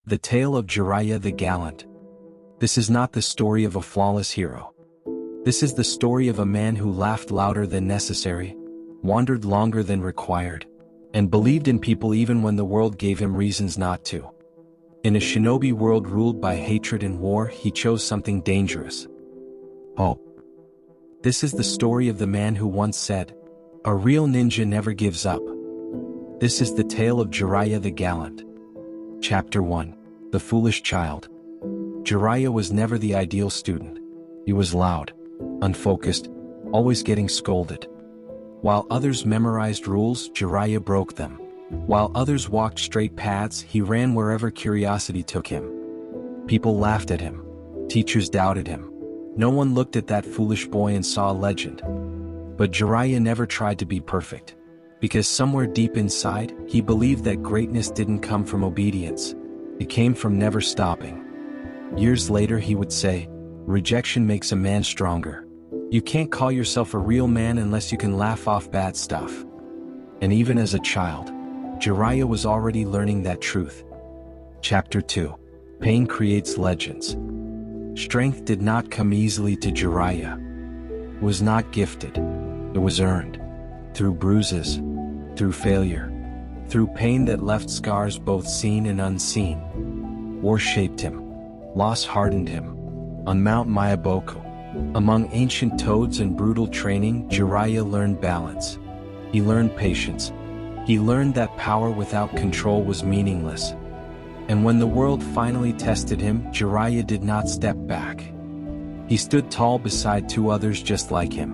The tale of Jiraiya the Gallant. This is not the story of a flawless hero. This is the story of a man who laughed louder than necessary, wandered longer than required, and believed in people even when the world gave him reasons not to. In a shinobi world ruled by hatred and war, he chose something dangerous: hope. This is the story of the man who once said, "A real ninja never gives up." This is the tale of Jiraiya the Gallant. Chapter 1. The Foolish Child. Jiraiya was never the ideal student. He was loud, unfocused, always getting scolded. While others memorized rules, Jiraiya broke them. While others walked straight paths, he ran wherever curiosity took him. People laughed at him. Teachers doubted him. No one looked at that foolish boy and saw a legend. But Jiraiya never tried to be perfect, because somewhere deep inside, he believed that greatness didn't come from obedience. It came from never stopping. Years later he would say, "Rejection makes a man stronger. You can't call yourself a real man unless you can laugh off bad stuff." And even as a child, Jiraiya was already learning that truth. Chapter 2. Pain creates legends. Strength did not come easily to Jiraiya. It was not gifted. It was earned. Through bruises, through failure, through pain that left scars both seen and unseen. War shaped him. Loss hardened him. On Mount Mayaboku, among ancient toads and brutal training, Jiraiya learned balance. He learned patience. He learned that power without control was meaningless. And when the world finally tested him, Jiraiya did not step back. He stood tall beside two others just like him.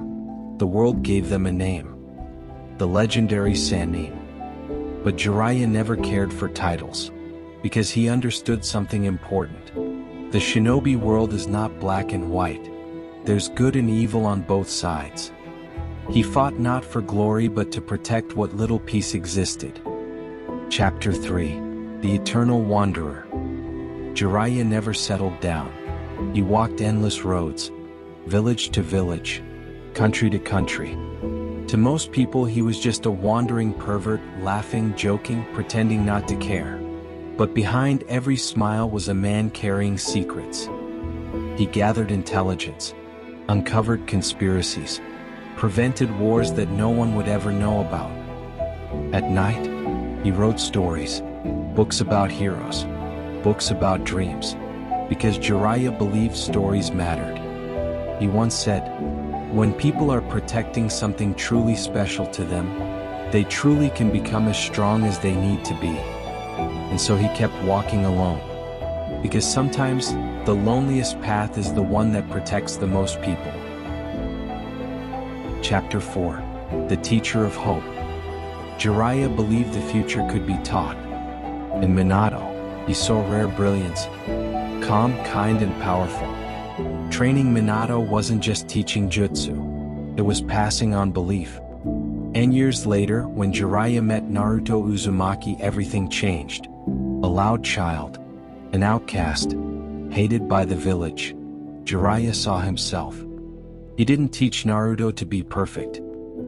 The world gave them a name: the Legendary Sannin. But Jiraiya never cared for titles, because he understood something important. The shinobi world is not black and white. There's good and evil on both sides. He fought not for glory but to protect what little peace existed. Chapter 3. The Eternal Wanderer. Jiraiya never settled down. He walked endless roads, village to village, country to country. To most people he was just a wandering pervert, laughing, joking, pretending not to care. But behind every smile was a man carrying secrets. He gathered intelligence, uncovered conspiracies, prevented wars that no one would ever know about. At night, he wrote stories, books about heroes, books about dreams, because Jiraiya believed stories mattered. He once said, "When people are protecting something truly special to them, they truly can become as strong as they need to be." And so he kept walking alone, because sometimes the loneliest path is the one that protects the most people. Chapter 4. The Teacher of Hope. Jiraiya believed the future could be taught. In Minato, he saw rare brilliance, calm, kind, and powerful. Training Minato wasn't just teaching jutsu, it was passing on belief. And years later, when Jiraiya met Naruto Uzumaki, everything changed. A loud child, an outcast, hated by the village, Jiraiya saw himself. He didn't teach Naruto to be perfect.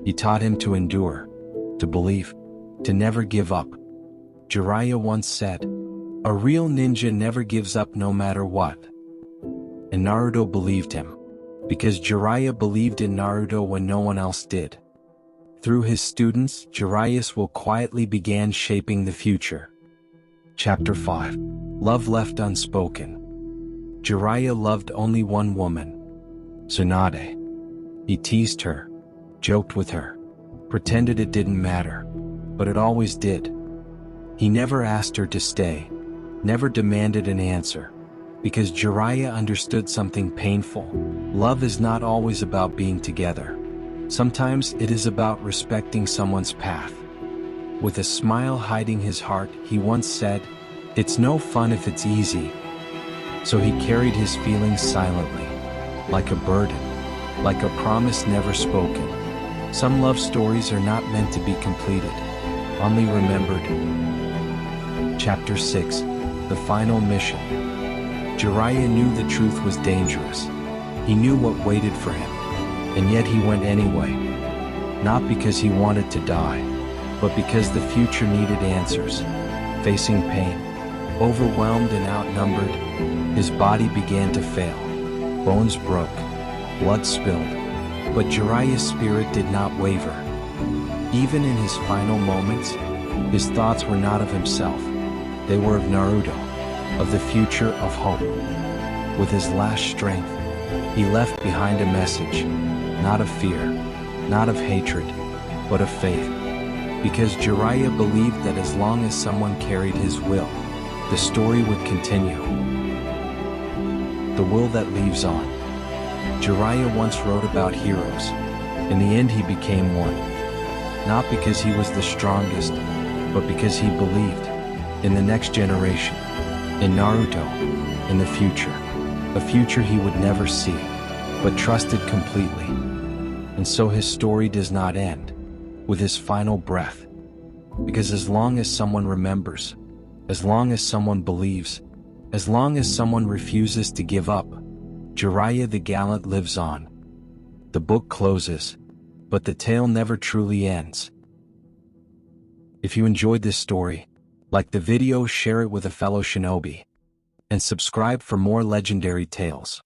He taught him to endure, to believe, to never give up. Jiraiya once said, "A real ninja never gives up no matter what." And Naruto believed him, because Jiraiya believed in Naruto when no one else did. Through his students, Jiraiya will quietly began shaping the future. Chapter 5. Love Left Unspoken. Jiraiya loved only one woman, Tsunade. He teased her, joked with her, pretended it didn't matter, but it always did. He never asked her to stay, never demanded an answer, because Jiraiya understood something painful. Love is not always about being together. Sometimes it is about respecting someone's path. With a smile hiding his heart, he once said, "It's no fun if it's easy." So he carried his feelings silently, like a burden, like a promise never spoken. Some love stories are not meant to be completed, only remembered. Chapter 6. The Final Mission. Jiraiya knew the truth was dangerous. He knew what waited for him, and yet he went anyway. Not because he wanted to die, but because the future needed answers. Facing pain, Overwhelmed and outnumbered, his body began to fail. Bones broke, blood spilled, but Jiraiya's spirit did not waver. Even in his final moments, his thoughts were not of himself. They were of Naruto, of the future, of hope. With his last strength, he left behind a message, not of fear, not of hatred, but of faith. Because Jiraiya believed that as long as someone carried his will, the story would continue. The will that lives on. Jiraiya once wrote about heroes. In the end he became one. Not because he was the strongest, but because he believed in the next generation, in Naruto, in the future. A future he would never see, but trusted completely. And so his story does not end with his final breath. Because as long as someone remembers, as long as someone believes, as long as someone refuses to give up, Jiraiya the Gallant lives on. The book closes, but the tale never truly ends. If you enjoyed this story, like the video, share it with a fellow shinobi, and subscribe for more legendary tales.